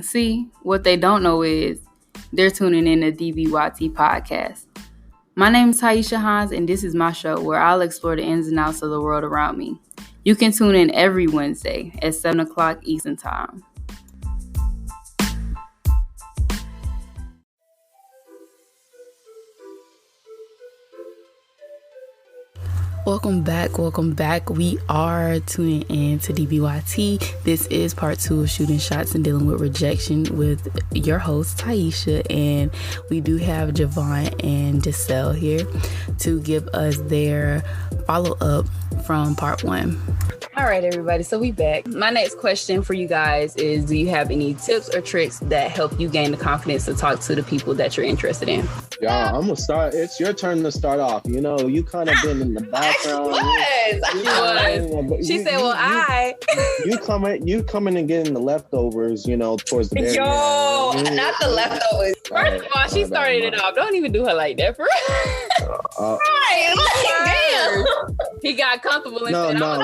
See, what they don't know is they're tuning in to DBYT Podcast. My name is Taisha Hines, and this is my show where I'll explore the ins and outs of the world around me. You can tune in every Wednesday at 7 o'clock Eastern Time. Welcome back. We are tuning in to DBYT. This is part 2 of Shooting Shots and Dealing with Rejection with your host, Taisha. And we do have Javon and Giselle here to give us their follow-up from part 1. All right, everybody. So we back. My next question for you guys is, do you have any tips or tricks that help you gain the confidence to talk to the people that you're interested in? Yeah, I'm gonna start. It's your turn to start off. You know, you kind of been in the background. She said, "Well, you coming and getting the leftovers. You know, towards the end. Not the leftovers. First of all, she started it off. Don't even do her like that, bro. Damn. He got comfortable and said, I'm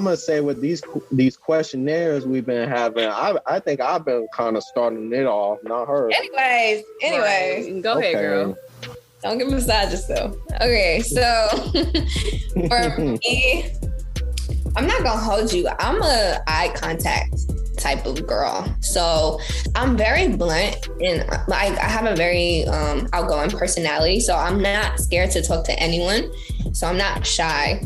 gonna say with these questionnaires we've been having, I think I've been kind of starting it off, not her. Anyways, go ahead, girl. Don't get beside yourself. Okay, so for me, I'm not gonna hold you. I'm a eye contact type of girl. So I'm very blunt and I have a very outgoing personality. So I'm not scared to talk to anyone. So I'm not shy.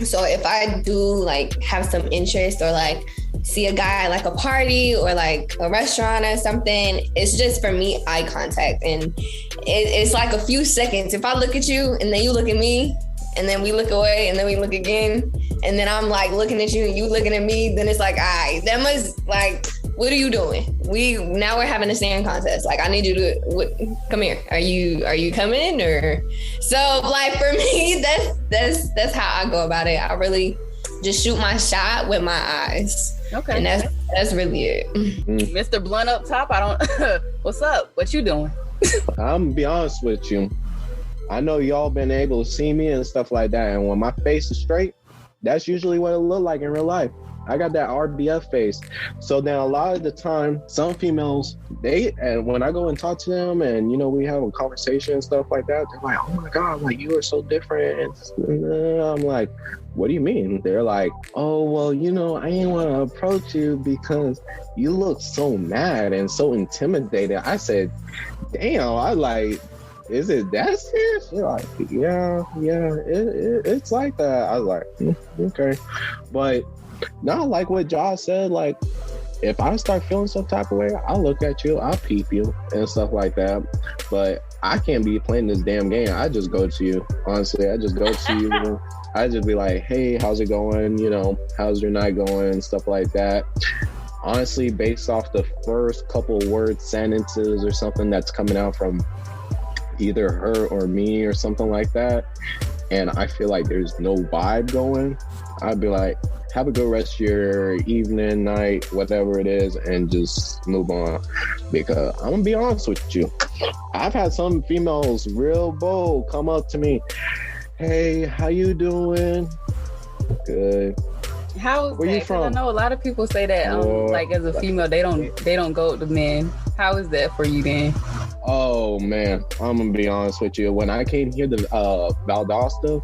So if I do like have some interest or like see a guy at like a party or like a restaurant or something, it's just for me eye contact. And it's like a few seconds. If I look at you and then you look at me and then we look away and then we look again and then I'm like looking at you and you looking at me, then it's like, that must like, what are you doing? Now we're having a staring contest. Like, I need you to come here. Are you coming or? So like for me, that's how I go about it. I really just shoot my shot with my eyes. Okay. And that's really it. Mr. Blunt up top. What's up? What you doing? I'm gonna be honest with you. I know y'all been able to see me and stuff like that. And when my face is straight, that's usually what it look like in real life. I got that RBF face. So then a lot of the time, some females, and when I go and talk to them and, you know, we have a conversation and stuff like that, they're like, oh my God, like you are so different. And I'm like, what do you mean? They're like, oh, well, you know, I didn't want to approach you because you look so mad and so intimidated. I said, damn, I like, is it that serious? You're like, yeah, it's like that. I was like, okay. But not like what Josh said, like, if I start feeling some type of way, I'll look at you, I'll peep you and stuff like that. But I can't be playing this damn game. I just go to you. Honestly, I just go to you. I just be like, hey, how's it going? You know, how's your night going? Stuff like that. Honestly, based off the first couple words, sentences or something that's coming out from either her or me or something like that, and I feel like there's no vibe going, I'd be like, have a good rest of your evening, night, whatever it is, and just move on. Because I'm gonna be honest with you, I've had some females real bold come up to me, hey, how you doing? Good. Where you from? I know a lot of people say that like as a female they don't go to men. How is that for you then? Oh man, I'm gonna be honest with you. When I came here to Valdosta,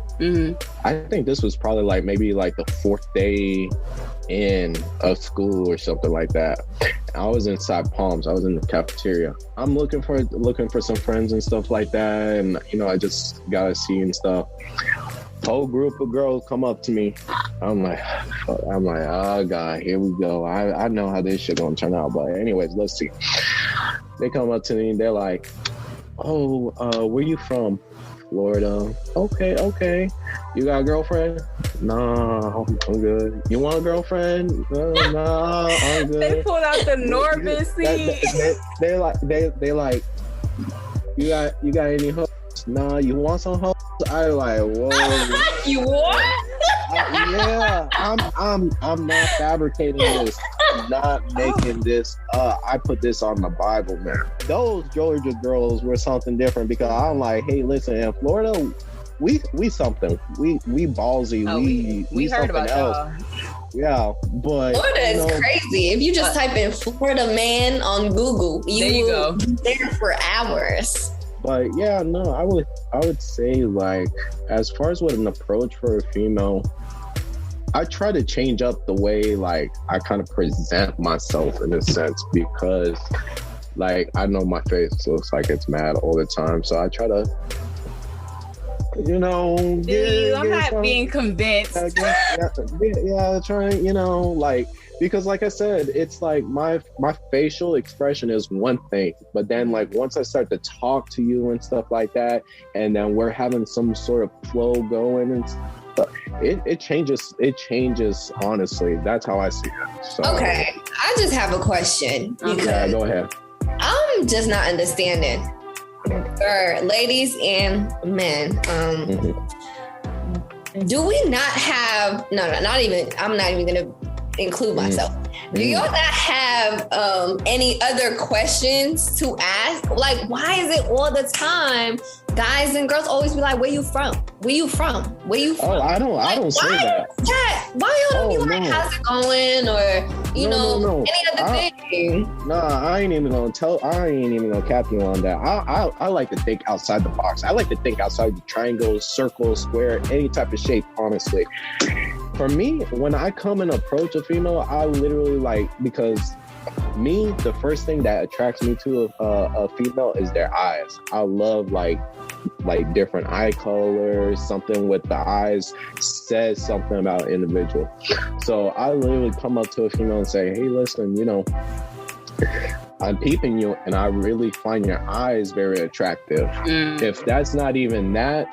I think this was probably like maybe like the 4th day in of school or something like that. I was inside Palms. I was in the cafeteria. I'm looking for some friends and stuff like that, and you know, I just gotta see and stuff. Whole group of girls come up to me. I'm like, oh God, here we go. I know how this shit gonna turn out. But anyways, let's see. They come up to me and they're like, oh, where you from? Florida. Okay. You got a girlfriend? Nah, I'm good. You want a girlfriend? Nah, I'm good. They pulled out the Normancy. They like, you got any hoes? Nah, you want some hoes? I like, whoa. You what? Yeah, I'm not fabricating this. I'm not making this. I put this on the Bible, man. Those Georgia girls were something different because I'm like, hey, listen, in Florida, we something. We ballsy. We we heard something about else. y'all. Yeah, but Florida is crazy. If you just type in Florida man on Google, you will be there for hours. But yeah, no, I would say, like, as far as what an approach for a female, I try to change up the way, like, I kind of present myself in a sense, because, like, I know my face looks like it's mad all the time, so I try to, you know, I'm not being convinced. Trying, you know, like, because like I said, it's like my facial expression is one thing, but then like once I start to talk to you and stuff like that, and then we're having some sort of flow going and stuff, it changes, honestly. That's how I see it. So, okay, I just have a question. Yeah, go ahead. I'm just not understanding. For ladies and men, do we not have, not even, I'm not even gonna include myself. Do y'all not have any other questions to ask? Like, why is it all the time guys and girls always be like, where you from? Where you from? Where you from? Oh, I don't say that. Why y'all don't be like, how's it going? Or, you know, any other thing? Nah, I ain't even gonna cap you on that. I like to think outside the box. I like to think outside the triangle, circle, square, any type of shape, honestly. For me, when I come and approach a female, I literally like, because me, the first thing that attracts me to a female is their eyes. I love like different eye colors. Something with the eyes says something about an individual. So I literally come up to a female and say, hey, listen, you know, I'm peeping you and I really find your eyes very attractive. If that's not even that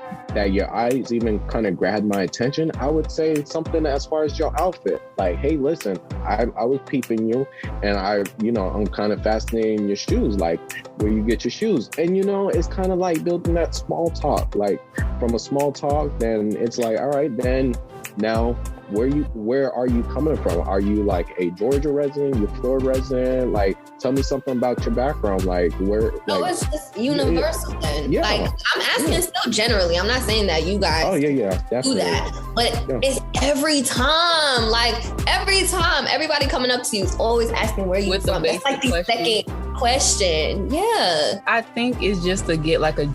your eyes even kind of grabbed my attention, I would say something as far as your outfit. Like, hey, listen, I was peeping you and I'm kind of fascinated in your shoes, like where you get your shoes. And, you know, it's kind of like building that small talk. Like from a small talk, then it's like, all right, then now where are you coming from? Are you like a Georgia resident, you Florida resident? Like, tell me something about your background. Like, where? No, it's just universal then. Yeah. Like, I'm asking still generally. I'm not saying that you guys do that. But it's every time. Like, every time, everybody coming up to you is always asking where you from. It's like the second question. Yeah. I think it's just to get like a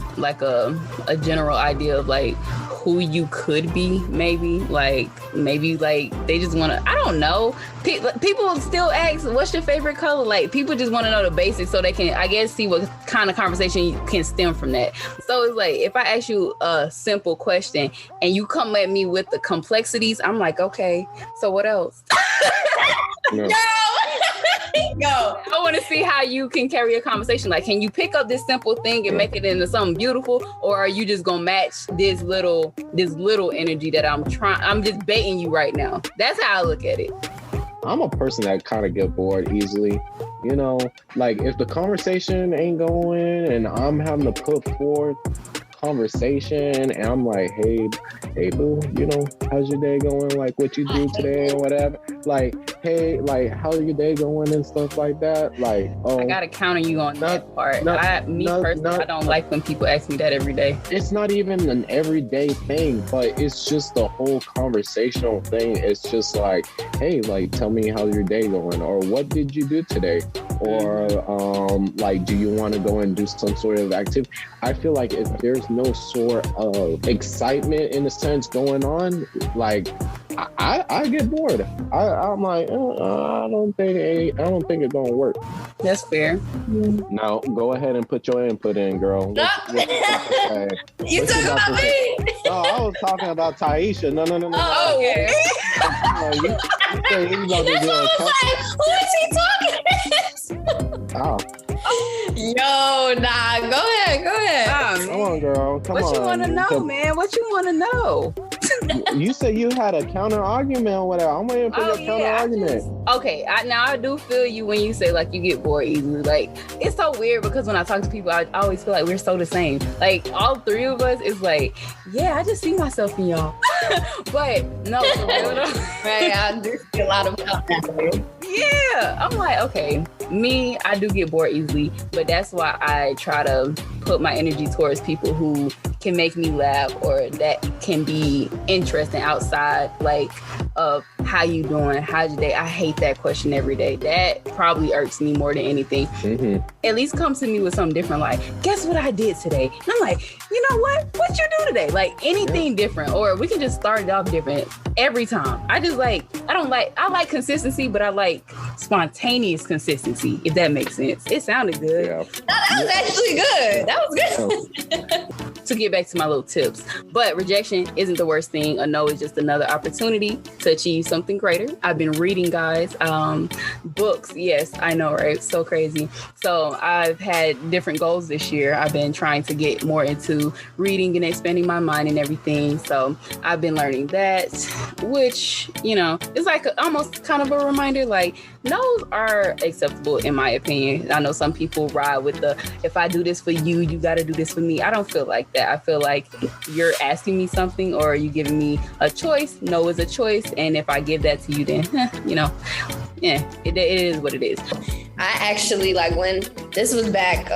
general idea of like who you could be, maybe like they just want to, I don't know. People still ask, what's your favorite color? Like, people just want to know the basics so they can, I guess, see what kind of conversation can stem from that. So it's like, if I ask you a simple question and you come at me with the complexities, I'm like, okay, so what else? No. Yo, I want to see how you can carry a conversation. Like, can you pick up this simple thing and make it into something beautiful, or are you just gonna match this little energy that I'm just baiting you right now? That's how I look at it. I'm a person that kind of get bored easily. You know, like if the conversation ain't going and I'm having to put forth conversation and I'm like, hey boo, you know, how's your day going? Like, what you do today or whatever. Like, hey, like, how's your day going and stuff like that. Like, oh, I gotta counter you on that part. I don't like when people ask me that every day. It's not even an everyday thing, but it's just the whole conversational thing. It's just like, hey, like, tell me how's your day going, or what did you do today, or like, do you want to go and do some sort of activity? I feel like if there's no sort of excitement in a sense going on, like, I get bored. I'm like, I don't think it's gonna work. That's fair. Now go ahead and put your input in, girl. You talking about me? No, I was talking about Taisha. No. Oh, okay. You say you about to do who is he talking to? Oh. Yo, nah, go ahead. Come on, girl. Come on. What you want to know, man? What you want to know? You said you had a counter argument or whatever. I'm waiting for your counter argument. Now I do feel you when you say like you get bored easily. Like, it's so weird because when I talk to people, I always feel like we're so the same. Like, all three of us is like, yeah, I just see myself in y'all. But no, right? I do see a lot of yeah, I'm like, okay, me, I do get bored easily, but that's why I try to put my energy towards people who can make me laugh or that can be interesting outside like of how you doing, how's your day. I hate that question every day. That probably irks me more than anything. At least come to me with something different, like, guess what I did today? And I'm like, you know what you do today? Like anything different, or we can just start it off different every time. I like consistency, but I like spontaneous consistency, if that makes sense. It sounded good. No, that was actually good. That was good. To get back to my little tips, but rejection isn't the worst thing. A no is just another opportunity to achieve something greater. I've been reading, guys, books. Yes, I know, right? So crazy. So I've had different goals this year. I've been trying to get more into reading and expanding my mind and everything. So I've been learning that, which, it's like almost kind of a reminder, like, no's are acceptable in my opinion. I know some people ride with the, if I do this for you, you got to do this for me. I don't feel like that. I feel like you're asking me something or you giving me a choice. No is a choice. And if I give that to you, then, it is what it is. I actually, like, when this was back,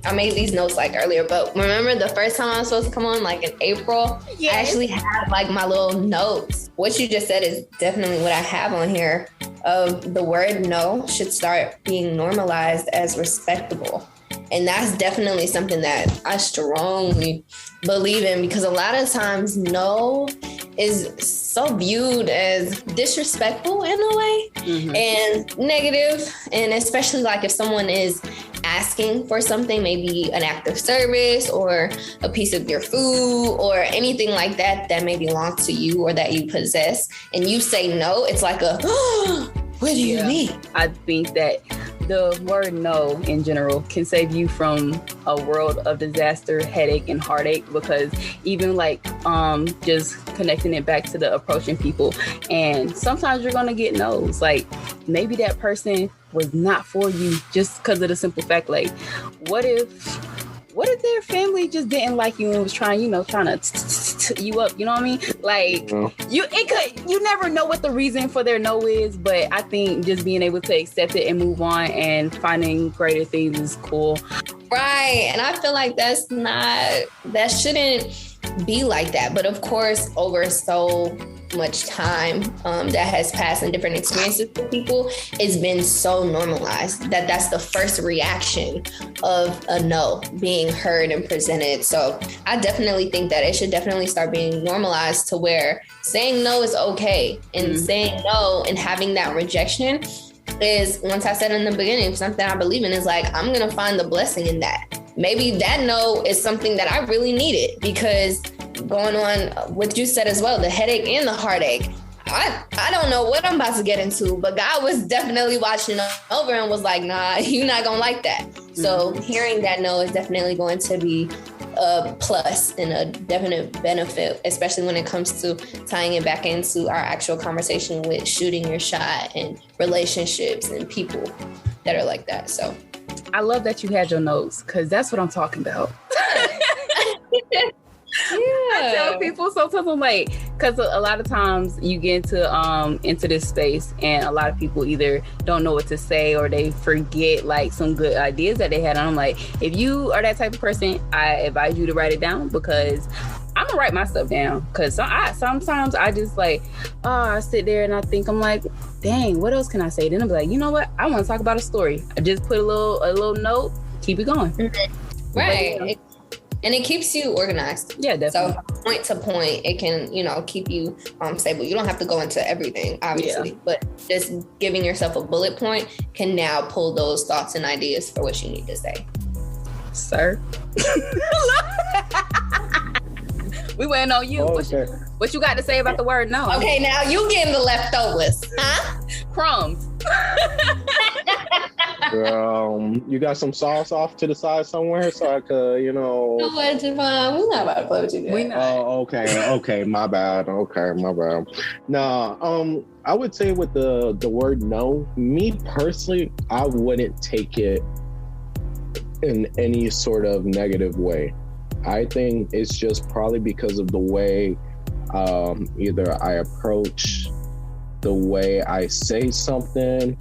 I made these notes like earlier, but remember the first time I was supposed to come on, like in April? Yes. I actually had like my little notes. What you just said is definitely what I have on here. The word no should start being normalized as respectable. And that's definitely something that I strongly believe in, because a lot of times no is so viewed as disrespectful in a way and negative. And especially like if someone is asking for something, maybe an act of service or a piece of your food or anything like that that may belong to you or that you possess, and you say no, it's like a, what do you mean? I think that the word no in general can save you from a world of disaster, headache, and heartache, because even like just connecting it back to the approaching people, and sometimes you're gonna get no's. Like maybe that person was not for you just because of the simple fact, like what if their family just didn't like you and was trying to you up, you know what I mean? Like you never know what the reason for their no is, but I think just being able to accept it and move on and finding greater things is cool. Right. And I feel like that shouldn't be like that. But of course, over so much time that has passed and different experiences with people, it's been so normalized that that's the first reaction of a no being heard and presented. So I definitely think that it should definitely start being normalized to where saying no is okay, and saying no and having that rejection is, once I said in the beginning, something I believe in is like, I'm going to find the blessing in that. Maybe that no is something that I really needed, because going on what you said as well, the headache and the heartache, I don't know what I'm about to get into, but God was definitely watching over and was like, nah, you're not going to like that. So hearing that no is definitely going to be a plus and a definite benefit, especially when it comes to tying it back into our actual conversation with shooting your shot and relationships and people that are like that. So I love that you had your notes, because that's what I'm talking about. I tell people sometimes, I'm like, because a lot of times you get into this space and a lot of people either don't know what to say or they forget like some good ideas that they had. And I'm like, if you are that type of person, I advise you to write it down, because I'm gonna write my stuff down. Because sometimes I just like, I sit there and I think, I'm like, dang, what else can I say? Then I'm like, you know what? I want to talk about a story. I just put a little note, keep it going. Right. And it keeps you organized. Yeah, definitely. So point to point, it can, keep you stable. You don't have to go into everything, obviously, but just giving yourself a bullet point can now pull those thoughts and ideas for what you need to say. Sir. We waiting on you. Okay. What you got to say about the word no? Okay, now you getting the leftovers, huh? Crumbs. You got some sauce off to the side somewhere so I could, No, Javon, we're not about to play with you. Oh, okay. My bad. No, I would say with the word no, me personally, I wouldn't take it in any sort of negative way. I think it's just probably because of the way either I approach, the way I say something,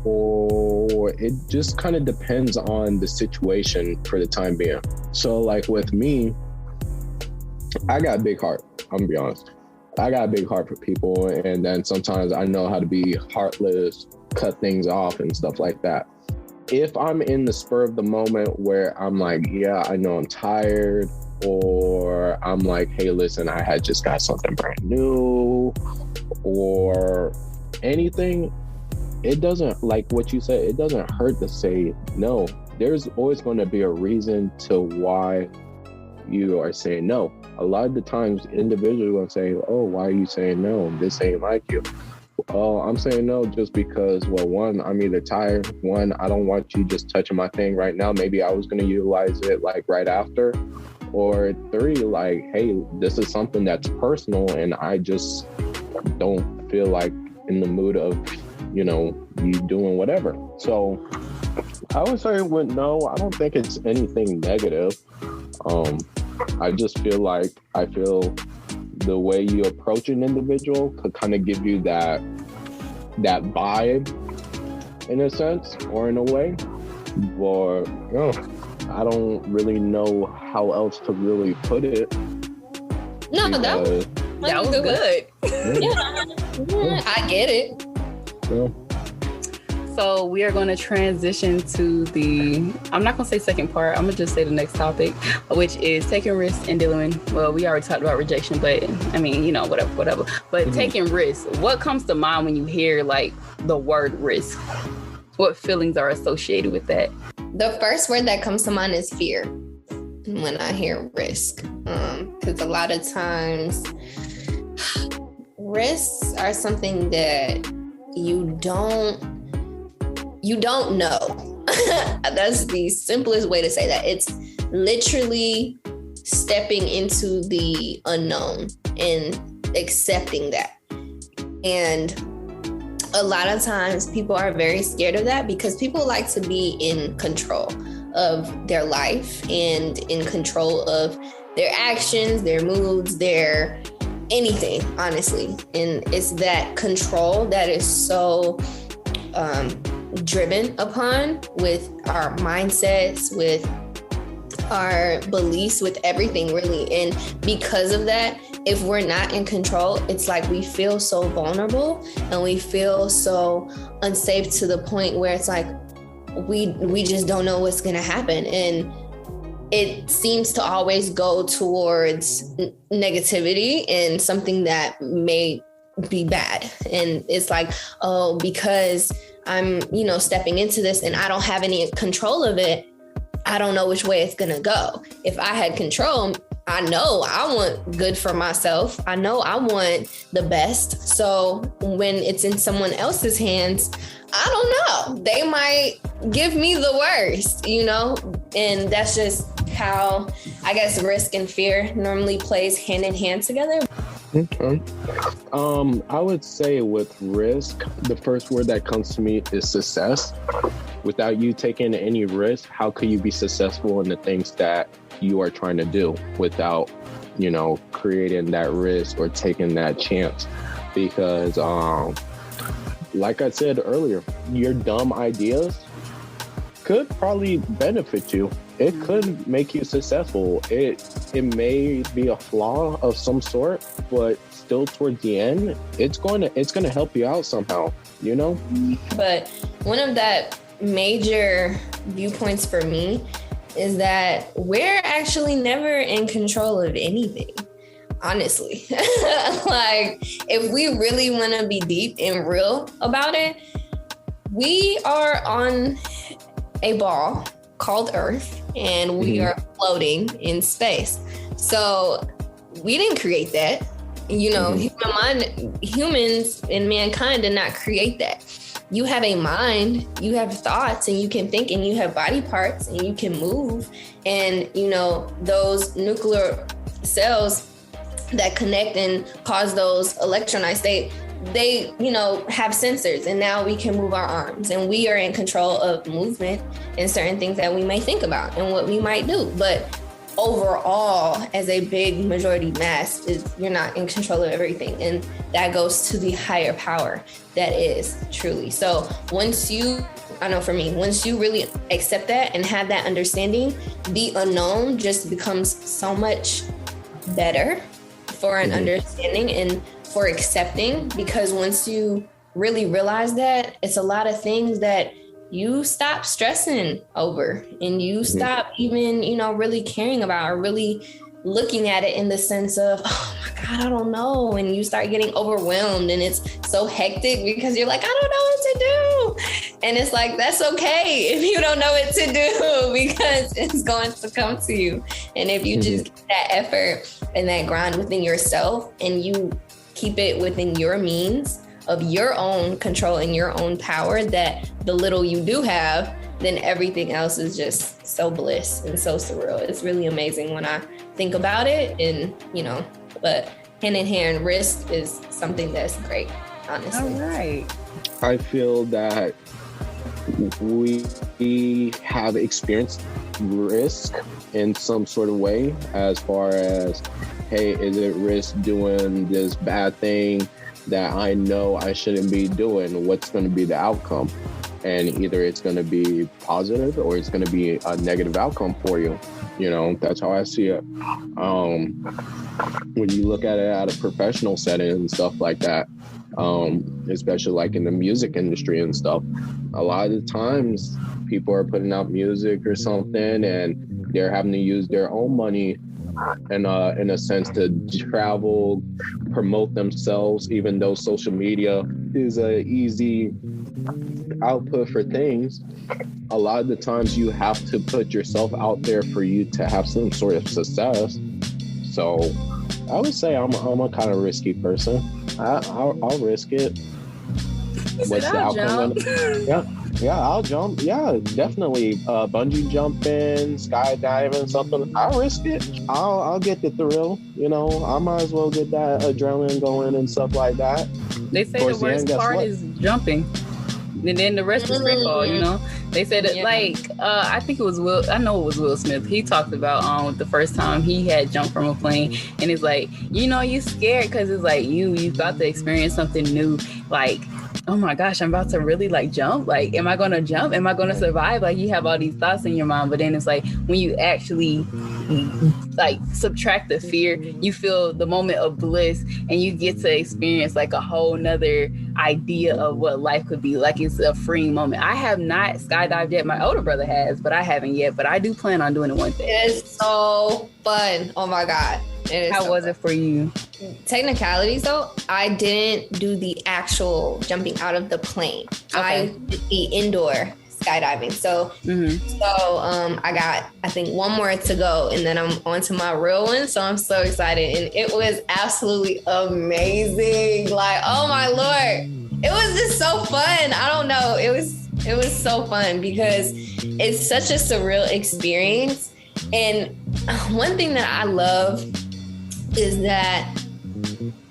or it just kind of depends on the situation for the time being. So like with me, I got a big heart. I'm gonna be honest. I got a big heart for people, and then sometimes I know how to be heartless, cut things off and stuff like that. If I'm in the spur of the moment where I'm like, yeah, I know I'm tired, or I'm like, hey, listen, I had just got something brand new, or anything, it doesn't, like what you said, it doesn't hurt to say no. There's always going to be a reason to why you are saying no. A lot of the times individuals will say, oh, why are you saying no? This ain't like you. Oh, I'm saying no just because, well, one, I'm either tired. One, I don't want you just touching my thing right now. Maybe I was going to utilize it like right after. Or three, like, hey, this is something that's personal and I just don't feel like in the mood of, you know, you doing whatever. So I would say with no, I don't think it's anything negative. I just feel like the way you approach an individual could kind of give you that vibe in a sense or in a way. Or I don't really know how else to really put it. No, that was good. Yeah. I get it. Yeah. So we are going to transition to I'm not going to say second part. I'm going to just say the next topic, which is taking risks and dealing. Well, we already talked about rejection, but I mean, you know, whatever. But taking risks, what comes to mind when you hear like the word risk? What feelings are associated with that? The first word that comes to mind is fear when I hear risk. Because a lot of times risks are something that you don't know. That's the simplest way to say that. It's literally stepping into the unknown and accepting that. And a lot of times people are very scared of that because people like to be in control of their life and in control of their actions, their moods, their anything, honestly. And it's that control that is so driven upon with our mindsets, with our beliefs, with everything really. And because of that, if we're not in control, it's like we feel so vulnerable and we feel so unsafe to the point where it's like we just don't know what's going to happen. And it seems to always go towards negativity and something that may be bad. And it's like, oh, because I'm, stepping into this and I don't have any control of it, I don't know which way it's going to go. If I had control, I know I want good for myself. I know I want the best. So when it's in someone else's hands, I don't know. They might give me the worst, and that's just how I guess risk and fear normally plays hand in hand together. Okay. I would say with risk, the first word that comes to me is success. Without you taking any risk, how could you be successful in the things that you are trying to do without, creating that risk or taking that chance? Because, like I said earlier, your dumb ideas could probably benefit you. It could make you successful. It may be a flaw of some sort, but still towards the end, it's going to help you out somehow, But one of that major viewpoints for me is that we're actually never in control of anything, honestly. Like, if we really want to be deep and real about it, we are on a ball called Earth and we are floating in space. So we didn't create that. Humans and mankind did not create that. You have a mind, you have thoughts, and you can think, and you have body parts, and you can move. And, those nuclear cells that connect and cause those electronic state, they, have sensors, and now we can move our arms, and we are in control of movement and certain things that we may think about and what we might do. But overall, as a big majority mass, you're not in control of everything. And that goes to the higher power that is truly. So once you really accept that and have that understanding, the unknown just becomes so much better, for an understanding, and for accepting, because once you really realize that, it's a lot of things that you stop stressing over, and you stop even, really caring about, or really looking at it in the sense of, oh my God, I don't know. And you start getting overwhelmed, and it's so hectic because you're like, I don't know what to do. And it's like, that's okay if you don't know what to do, because it's going to come to you. And if you just get that effort and that grind within yourself, and you keep it within your means of your own control and your own power, that the little you do have, then everything else is just so bliss and so surreal. It's really amazing when I think about it. And, but hand in hand, risk is something that's great, honestly. All right. I feel that we have experienced risk in some sort of way, as far as, hey, is it risk doing this bad thing that I know I shouldn't be doing? What's going to be the outcome? And either it's going to be positive or it's going to be a negative outcome for you. That's how I see it. When you look at it at a professional setting and stuff like that, especially like in the music industry and stuff, a lot of the times people are putting out music or something, and they're having to use their own money in a sense to travel, promote themselves, even though social media is a easy output for things. A lot of the times you have to put yourself out there for you to have some sort of success. So I would say I'm a kind of risky person. I'll risk it. What's the outcome? Yeah, I'll jump. Yeah, definitely. Bungee jumping, skydiving, something. I'll risk it. I'll get the thrill. I might as well get that adrenaline going and stuff like that. They say the worst part is jumping, and then the rest is free fall. They said that, I think it was Will. I know it was Will Smith. He talked about the first time he had jumped from a plane, and it's like, you're scared because it's like you've got to experience something new, like, oh my gosh, I'm about to really jump. Like, am I going to jump? Am I going to survive? Like, you have all these thoughts in your mind, but then it's like when you actually subtract the fear, you feel the moment of bliss, and you get to experience a whole nother idea of what life could be. Like, it's a freeing moment. I have not skydived yet. My older brother has, but I haven't yet. But I do plan on doing it one day. It's so fun. Oh my God. How was it for you? Technicalities though, I didn't do the actual jumping out of the plane. Okay. I did the indoor skydiving. So I got, I think, one more to go, and then I'm on to my real one. So I'm so excited, and it was absolutely amazing. Like, oh my Lord, it was just so fun. I don't know. It was so fun because it's such a surreal experience. And one thing that I love is that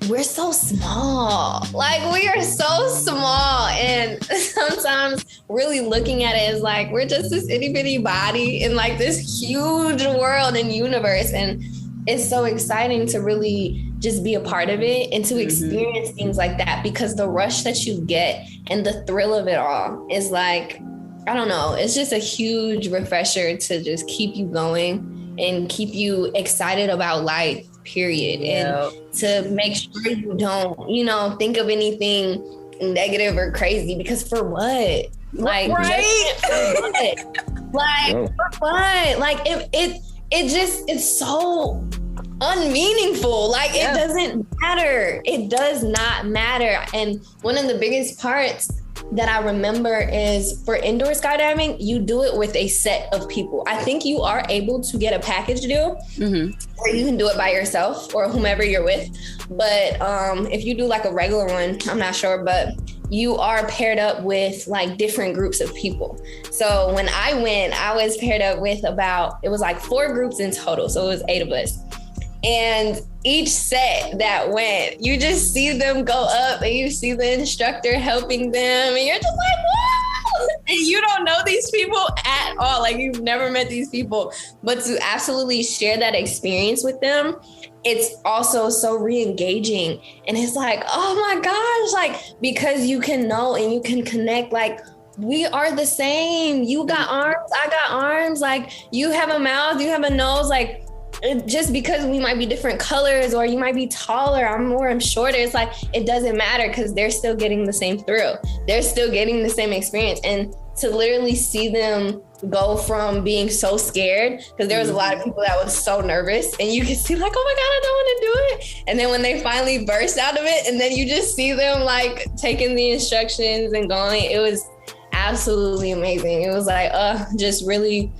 we're so small. Like, we are so small. And sometimes really looking at it is like, we're just this itty bitty body in this huge world and universe. And it's so exciting to really just be a part of it and to experience things like that, because the rush that you get and the thrill of it all is I don't know, it's just a huge refresher to just keep you going and keep you excited about life, period. Yeah. And to make sure you don't, think of anything negative or crazy, because for what? Right? For what? It's so unmeaningful. It doesn't matter. It does not matter. And one of the biggest parts that I remember is for indoor skydiving, you do it with a set of people. I think you are able to get a package deal where you can do it by yourself or whomever you're with. But if you do a regular one, I'm not sure, but you are paired up with different groups of people. So when I went, I was paired up with it was 4 groups in total. So it was 8 of us. And each set that went, you just see them go up and you see the instructor helping them, and you're just like, whoa! And you don't know these people at all. You've never met these people, but to absolutely share that experience with them, it's also so re-engaging. And it's oh my gosh, because you can know and you can connect, we are the same. You got arms, I got arms. You have a mouth, you have a nose. just because we might be different colors, or you might be taller, I'm shorter, it's like, it doesn't matter, because they're still getting the same thrill. They're still getting the same experience. And to literally see them go from being so scared, because there was a lot of people that was so nervous, and you can see like, oh my God, I don't want to do it. And then when they finally burst out of it, and then you just see them like taking the instructions and going, it was absolutely amazing. It was like, just really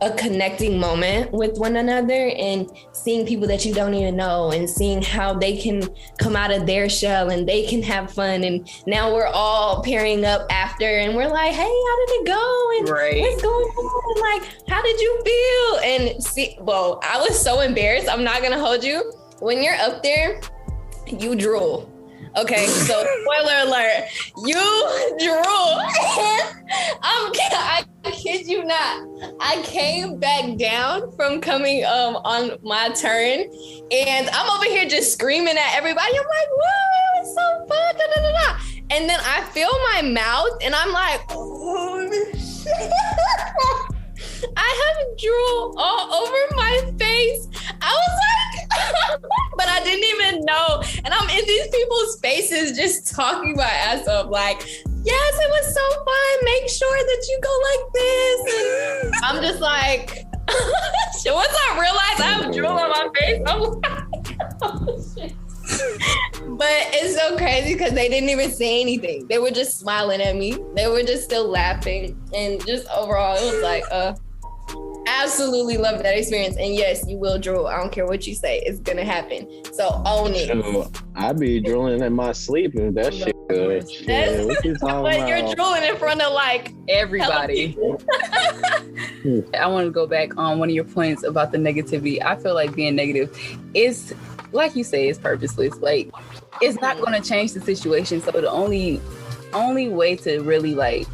a connecting moment with one another, and seeing people that you don't even know, and seeing how they can come out of their shell and they can have fun. And now we're all pairing up after, and we're like, hey, how did it go? And what's going on? Like, how did you feel? And I was so embarrassed. I'm not gonna hold you. When you're up there, you drool. Okay, so spoiler alert, you drool. I kid you not. I came back down from coming on my turn, and I'm over here just screaming at everybody. I'm like, whoa, it's so fun, da, da, da, da. And then I feel my mouth, and I'm like, oh, shit. I have drool all over my face. I was like, but I didn't even know. And I'm in these people's faces just talking my ass up like, yes, it was so fun. Make sure that you go like this. And I'm just like, once I realized I have drool on my face, I'm like, oh shit. But it's so crazy because they didn't even say anything. They were just smiling at me. They were just still laughing. And just overall, it was like, absolutely love that experience. And yes, you will drool. I don't care what you say. It's going to happen. So own it. I be drooling in my sleep if that shit good. What you talking about? You're drooling in front of like everybody. I want to go back on one of your points about the negativity. I feel like being negative is, like you say, it's purposeless. Like, it's not going to change the situation. So the only way to really like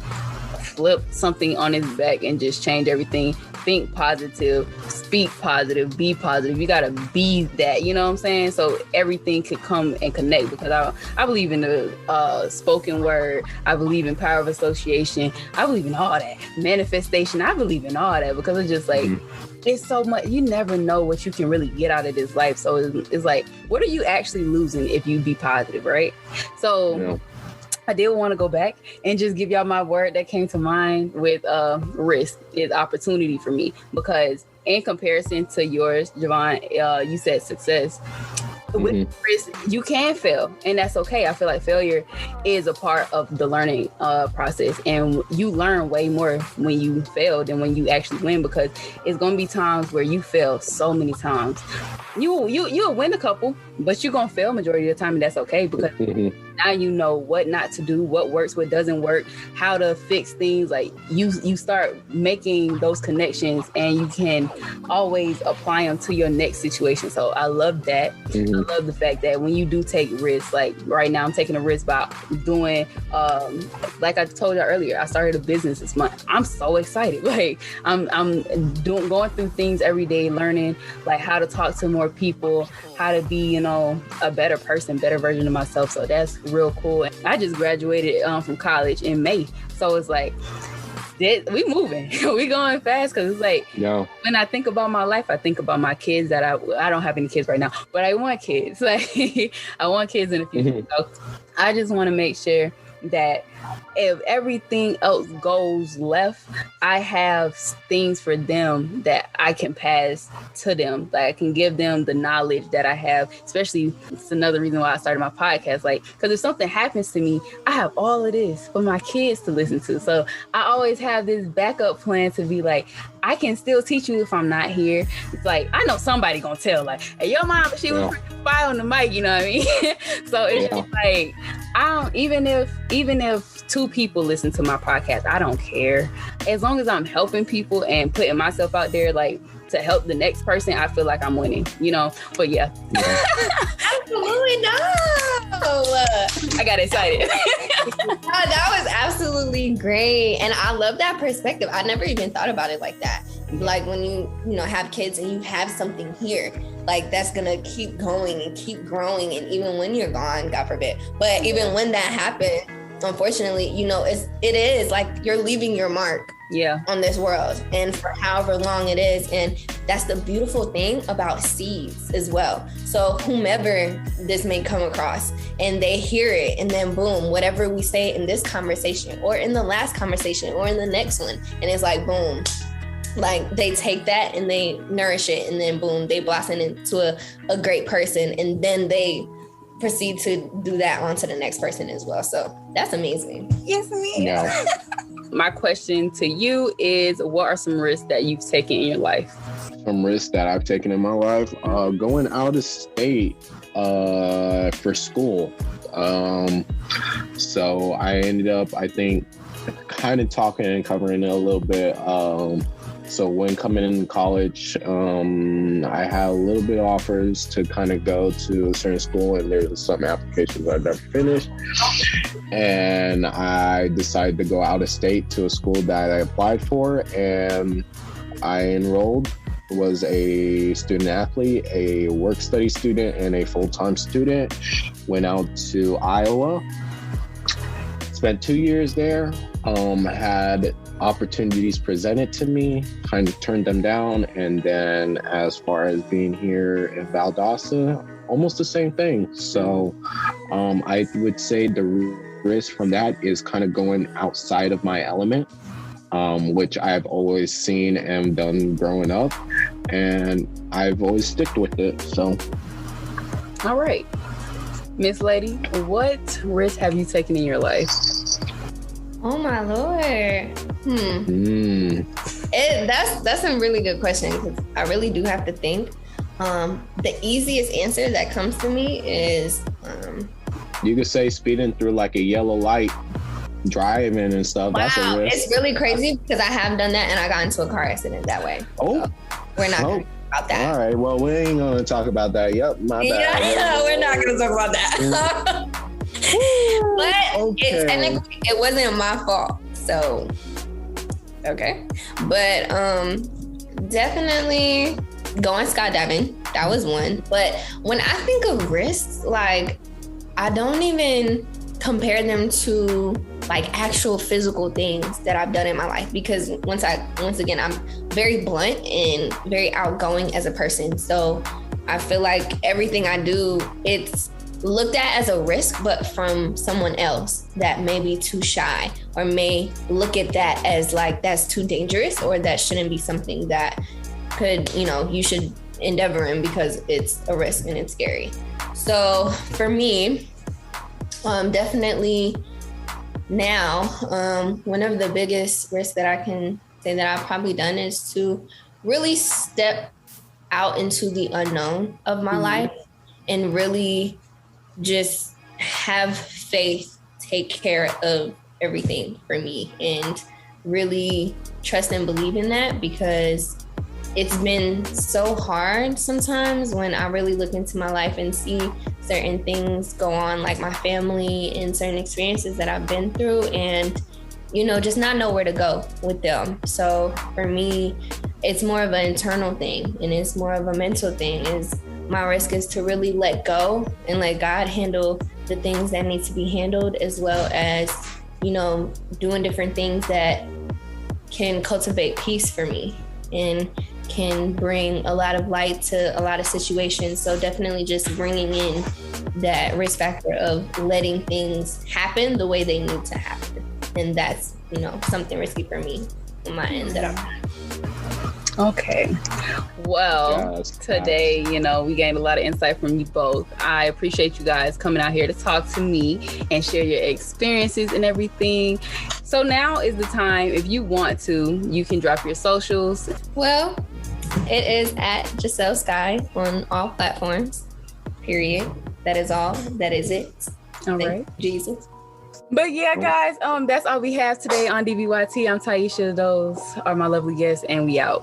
flip something on its back and just change everything, think positive, speak positive, be positive. You gotta be that, you know what I'm saying? So everything could come and connect, because I believe in the spoken word. I believe in power of association. I believe in all that. Manifestation. I believe in all that, because it's just like, it's so much. You never know what you can really get out of this life. So it's like, what are you actually losing if you be positive, right? So I did want to go back and just give y'all my word that came to mind with risk is opportunity for me, because in comparison to yours, Javon, you said success. With risk, you can fail, and that's okay. I feel like failure is a part of the learning process, and you learn way more when you fail than when you actually win, because it's going to be times where you fail so many times. You'll win a couple, but you're going to fail majority of the time, and that's okay, because now you know what not to do, what works, what doesn't work, how to fix things. Like you start making those connections, and you can always apply them to your next situation. So I love that. I love the fact that when you do take risks, like right now I'm taking a risk by doing, like I told you earlier, I started a business this month. I'm so excited. Like I'm going through things every day, learning like how to talk to more people, how to be, a better person, better version of myself. So that's real cool. I just graduated from college in May. So it's like, we moving. We going fast, because it's like, when I think about my life, I think about my kids that I don't have any kids right now, but I want kids. Like I want kids in the future. So I just want to make sure that if everything else goes left, I have things for them that I can pass to them. Like I can give them the knowledge that I have, especially it's another reason why I started my podcast. Like, because if something happens to me, I have all of this for my kids to listen to. So I always have this backup plan to be like, I can still teach you if I'm not here. It's like, I know somebody gonna tell, like, hey, your mom, she was pretty fire on the mic, you know what I mean? So it's just like, even if 2 people listen to my podcast, I don't care. As long as I'm helping people and putting myself out there, like, to help the next person, I feel like I'm winning, But yeah. Absolutely no. I got excited. That was absolutely great. And I love that perspective. I never even thought about it like that. Like when you have kids and you have something here, like that's gonna keep going and keep growing. And even when you're gone, God forbid, but even when that happens, unfortunately, it is like you're leaving your mark on this world, and for however long it is. And that's the beautiful thing about seeds as well. So whomever this may come across and they hear it, and then boom, whatever we say in this conversation or in the last conversation or in the next one, and it's like boom, like they take that and they nourish it, and then boom, they blossom into a great person, and then they proceed to do that onto the next person as well. So that's amazing. Yes, ma'am. Yeah. My question to you is, what are some risks that you've taken in your life? Some risks that I've taken in my life, going out of state for school. So I ended up, I think, kind of talking and covering it a little bit. So when coming in college, I had a little bit of offers to kind of go to a certain school, and there's some applications I never finished. And I decided to go out of state to a school that I applied for, and I enrolled, was a student athlete, a work study student, and a full-time student. Went out to Iowa, spent 2 years there, had opportunities presented to me, kind of turned them down. And then as far as being here in Valdosta, almost the same thing. So I would say the risk from that is kind of going outside of my element, which I've always seen and done growing up, and I've always sticked with it. So all right, Miss Lady, what risk have you taken in your life? Oh my Lord. That's a really good question, because I really do have to think. The easiest answer that comes to me is you could say speeding through like a yellow light, driving and stuff. Wow, that's a risk. it's really crazy because I have done that and I got into a car accident that way. Oh, so we're not going to talk about that. All right, well, we ain't going to talk about that. Yep, my bad. Yeah, we're not going to talk about that. But Okay. technically, it wasn't my fault. So, okay. But definitely going skydiving. That was one. But when I think of risks, like, I don't even compare them to like actual physical things that I've done in my life, because once again, I'm very blunt and very outgoing as a person. So I feel like everything I do, it's looked at as a risk, but from someone else that may be too shy or may look at that as like that's too dangerous, or that shouldn't be something that could, you should endeavor in because it's a risk and it's scary. So for me, definitely now, one of the biggest risks that I can say that I've probably done is to really step out into the unknown of my life and really just have faith take care of everything for me, and really trust and believe in that, because it's been so hard sometimes when I really look into my life and see certain things go on, like my family and certain experiences that I've been through, and, just not know where to go with them. So for me, it's more of an internal thing, and it's more of a mental thing. My risk is to really let go and let God handle the things that need to be handled, as well as, doing different things that can cultivate peace for me and can bring a lot of light to a lot of situations. So definitely just bringing in that risk factor of letting things happen the way they need to happen. And that's, something risky for me on my end that I'm. Okay. Well, today, we gained a lot of insight from you both. I appreciate you guys coming out here to talk to me and share your experiences and everything. So now is the time, if you want to, you can drop your socials. Well, it is at Giselle Sky on all platforms, period. That is all. That is it. All right. Thank you, Jesus. But yeah, guys, that's all we have today on DBYT. I'm Taisha. Those are my lovely guests, and we out.